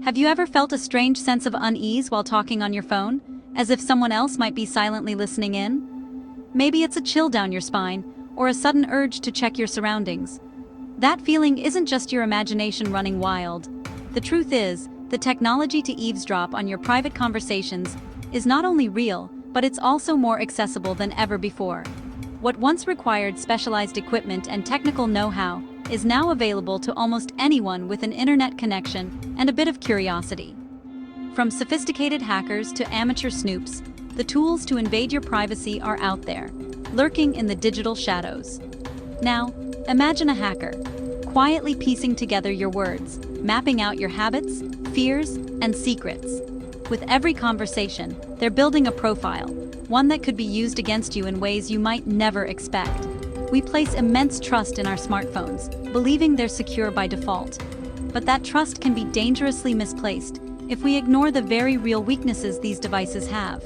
Have you ever felt a strange sense of unease while talking on your phone, as if someone else might be silently listening in? Maybe it's a chill down your spine, or a sudden urge to check your surroundings. That feeling isn't just your imagination running wild. The truth is, the technology to eavesdrop on your private conversations is not only real, but it's also more accessible than ever before. What once required specialized equipment and technical know-how is now available to almost anyone with an internet connection and a bit of curiosity. From sophisticated hackers to amateur snoops, the tools to invade your privacy are out there, lurking in the digital shadows. Now, imagine a hacker, quietly piecing together your words, mapping out your habits, fears, and secrets. With every conversation, they're building a profile, one that could be used against you in ways you might never expect. We place immense trust in our smartphones, believing they're secure by default. But that trust can be dangerously misplaced if we ignore the very real weaknesses these devices have.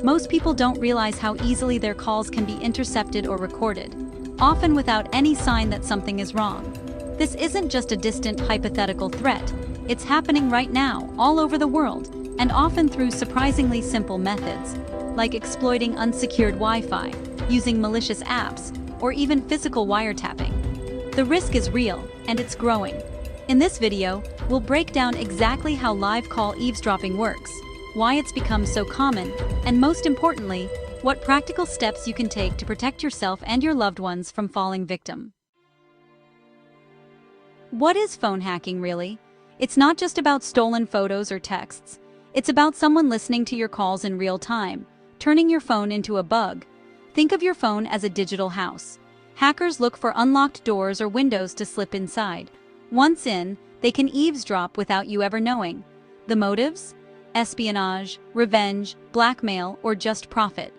Most people don't realize how easily their calls can be intercepted or recorded, often without any sign that something is wrong. This isn't just a distant hypothetical threat. It's happening right now, all over the world, and often through surprisingly simple methods, like exploiting unsecured Wi-Fi, using malicious apps, or even physical wiretapping. The risk is real, and it's growing. In this video, we'll break down exactly how live call eavesdropping works, why it's become so common, and most importantly, what practical steps you can take to protect yourself and your loved ones from falling victim. What is phone hacking really? It's not just about stolen photos or texts. It's about someone listening to your calls in real time, turning your phone into a bug. Think of your phone as a digital house. Hackers look for unlocked doors or windows to slip inside. Once in, they can eavesdrop without you ever knowing. The motives? Espionage, revenge, blackmail, or just profit.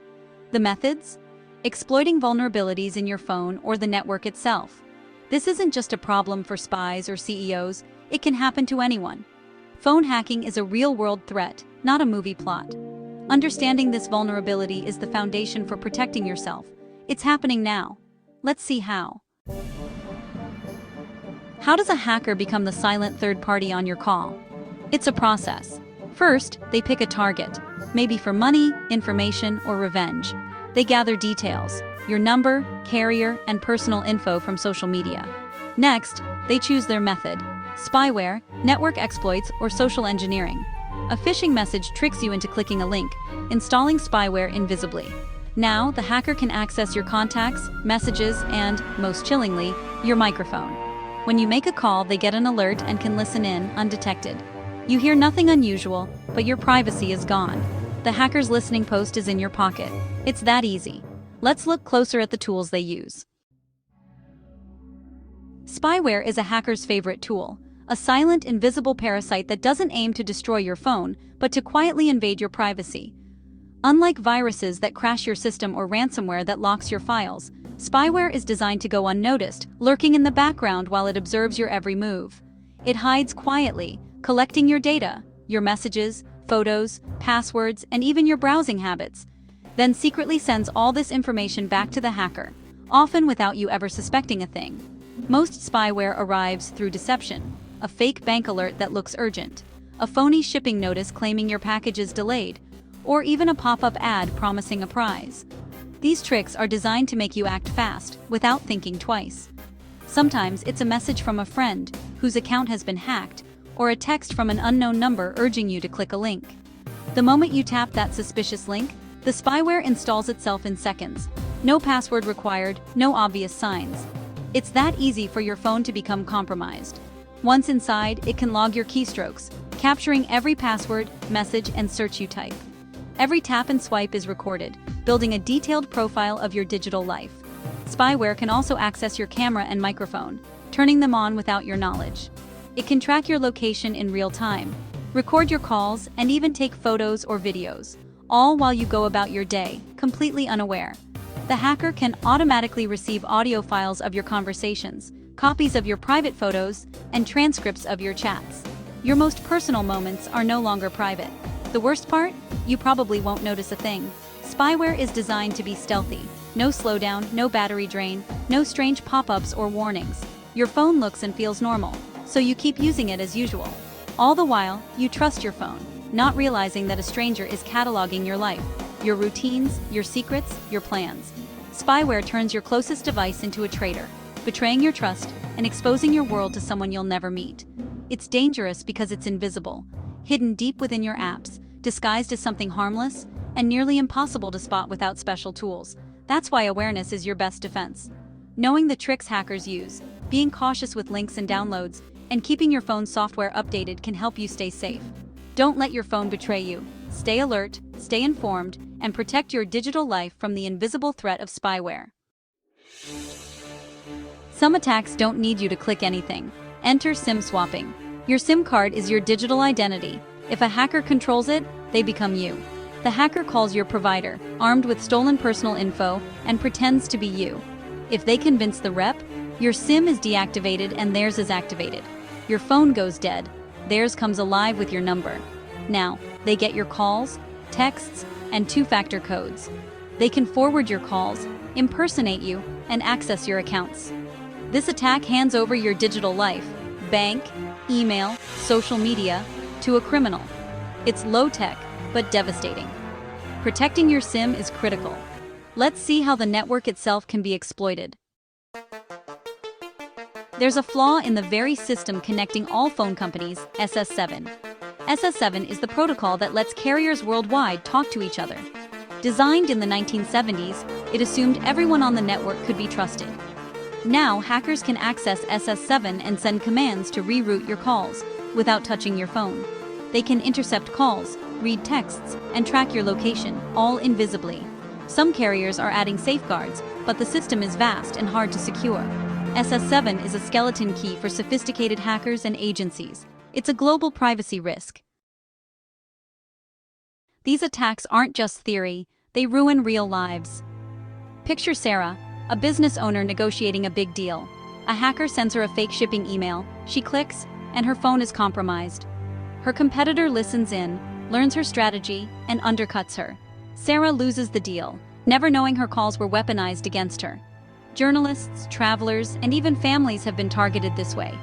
The methods? Exploiting vulnerabilities in your phone or the network itself. This isn't just a problem for spies or CEOs, it can happen to anyone. Phone hacking is a real-world threat, not a movie plot. Understanding this vulnerability is the foundation for protecting yourself. It's happening now. Let's see how. How does a hacker become the silent third party on your call? It's a process. First, they pick a target, maybe for money, information, or revenge. They gather details, your number, carrier, and personal info from social media. Next, they choose their method: spyware, network exploits, or social engineering. A phishing message tricks you into clicking a link, installing spyware invisibly. Now, the hacker can access your contacts, messages, and, most chillingly, your microphone. When you make a call, they get an alert and can listen in undetected. You hear nothing unusual, but your privacy is gone. The hacker's listening post is in your pocket. It's that easy. Let's look closer at the tools they use. Spyware is a hacker's favorite tool. A silent, invisible parasite that doesn't aim to destroy your phone, but to quietly invade your privacy. Unlike viruses that crash your system or ransomware that locks your files, spyware is designed to go unnoticed, lurking in the background while it observes your every move. It hides quietly, collecting your data, your messages, photos, passwords, and even your browsing habits, then secretly sends all this information back to the hacker, often without you ever suspecting a thing. Most spyware arrives through deception. A fake bank alert that looks urgent, a phony shipping notice claiming your package is delayed, or even a pop-up ad promising a prize. These tricks are designed to make you act fast, without thinking twice. Sometimes it's a message from a friend whose account has been hacked, or a text from an unknown number urging you to click a link. The moment you tap that suspicious link, the spyware installs itself in seconds. No password required, no obvious signs. It's that easy for your phone to become compromised. Once inside, it can log your keystrokes, capturing every password, message, and search you type. Every tap and swipe is recorded, building a detailed profile of your digital life. Spyware can also access your camera and microphone, turning them on without your knowledge. It can track your location in real time, record your calls, and even take photos or videos, all while you go about your day, completely unaware. The hacker can automatically receive audio files of your conversations, copies of your private photos, and transcripts of your chats. Your most personal moments are no longer private. The worst part? You probably won't notice a thing. Spyware is designed to be stealthy. No slowdown, no battery drain, no strange pop-ups or warnings. Your phone looks and feels normal, so you keep using it as usual. All the while, you trust your phone, not realizing that a stranger is cataloging your life, your routines, your secrets, your plans. Spyware turns your closest device into a traitor, betraying your trust and exposing your world to someone you'll never meet. It's dangerous because it's invisible, hidden deep within your apps, disguised as something harmless, and nearly impossible to spot without special tools. That's why awareness is your best defense. Knowing the tricks hackers use, being cautious with links and downloads, and keeping your phone's software updated can help you stay safe. Don't let your phone betray you. Stay alert, stay informed, and protect your digital life from the invisible threat of spyware. Some attacks don't need you to click anything. Enter SIM swapping. Your SIM card is your digital identity. If a hacker controls it, they become you. The hacker calls your provider, armed with stolen personal info, and pretends to be you. If they convince the rep, your SIM is deactivated and theirs is activated. Your phone goes dead. Theirs comes alive with your number. Now, they get your calls, texts, and two-factor codes. They can forward your calls, impersonate you, and access your accounts. This attack hands over your digital life, bank, email, social media, to a criminal. It's low-tech, but devastating. Protecting your SIM is critical. Let's see how the network itself can be exploited. There's a flaw in the very system connecting all phone companies, SS7. SS7 is the protocol that lets carriers worldwide talk to each other. Designed in the 1970s, it assumed everyone on the network could be trusted. Now, hackers can access SS7 and send commands to reroute your calls without touching your phone. They can intercept calls, read texts, and track your location, all invisibly. Some carriers are adding safeguards, but the system is vast and hard to secure. SS7 is a skeleton key for sophisticated hackers and agencies. It's a global privacy risk. These attacks aren't just theory, they ruin real lives. Picture Sarah, a business owner negotiating a big deal. A hacker sends her a fake shipping email, she clicks, and her phone is compromised. Her competitor listens in, learns her strategy, and undercuts her. Sarah loses the deal, never knowing her calls were weaponized against her. Journalists, travelers, and even families have been targeted this way.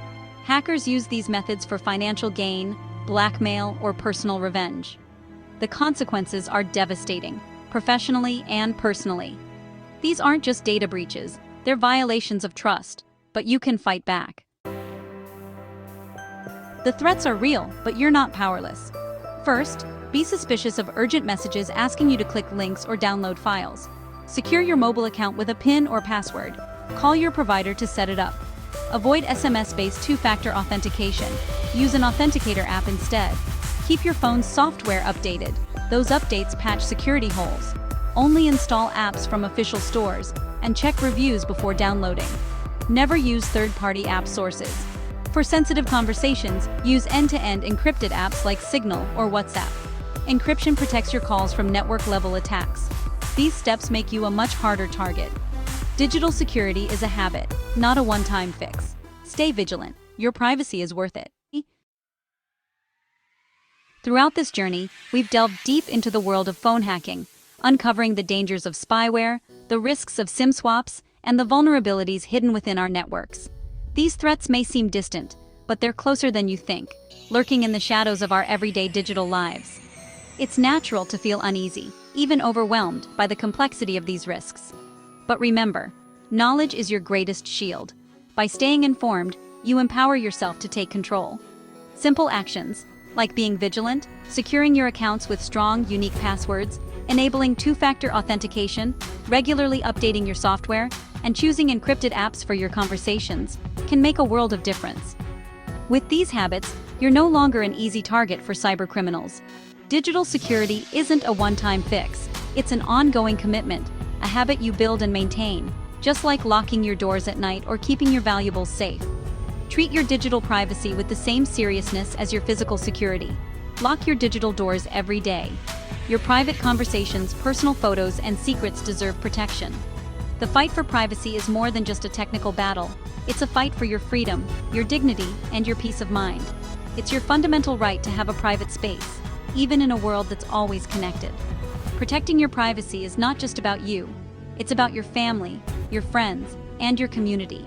Hackers use these methods for financial gain, blackmail, or personal revenge. The consequences are devastating, professionally and personally. These aren't just data breaches, they're violations of trust, but you can fight back. The threats are real, but you're not powerless. First, be suspicious of urgent messages asking you to click links or download files. Secure your mobile account with a PIN or password. Call your provider to set it up. Avoid SMS-based two-factor authentication. Use an authenticator app instead. Keep your phone's software updated. Those updates patch security holes. Only install apps from official stores, and check reviews before downloading. Never use third-party app sources. For sensitive conversations, use end-to-end encrypted apps like Signal or WhatsApp. Encryption protects your calls from network-level attacks. These steps make you a much harder target. Digital security is a habit, not a one-time fix. Stay vigilant. Your privacy is worth it. Throughout this journey, we've delved deep into the world of phone hacking, uncovering the dangers of spyware, the risks of SIM swaps, and the vulnerabilities hidden within our networks. These threats may seem distant, but they're closer than you think, lurking in the shadows of our everyday digital lives. It's natural to feel uneasy, even overwhelmed by the complexity of these risks. But remember, knowledge is your greatest shield. By staying informed, you empower yourself to take control. Simple actions, like being vigilant, securing your accounts with strong, unique passwords, enabling two-factor authentication, regularly updating your software, and choosing encrypted apps for your conversations, can make a world of difference. With these habits, you're no longer an easy target for cybercriminals. Digital security isn't a one-time fix. It's an ongoing commitment, a habit you build and maintain, just like locking your doors at night or keeping your valuables safe. Treat your digital privacy with the same seriousness as your physical security. Lock your digital doors every day. Your private conversations, personal photos, and secrets deserve protection. The fight for privacy is more than just a technical battle. It's a fight for your freedom, your dignity, and your peace of mind. It's your fundamental right to have a private space, even in a world that's always connected. Protecting your privacy is not just about you. It's about your family, your friends, and your community.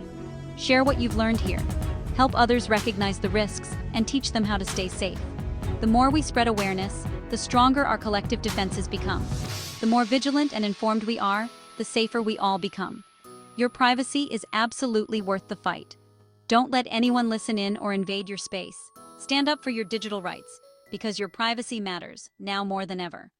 Share what you've learned here. Help others recognize the risks, and and teach them how to stay safe. The more we spread awareness, the stronger our collective defenses become. The more vigilant and informed we are, the safer we all become. Your privacy is absolutely worth the fight. Don't let anyone listen in or invade your space. Stand up for your digital rights, because your privacy matters, now more than ever.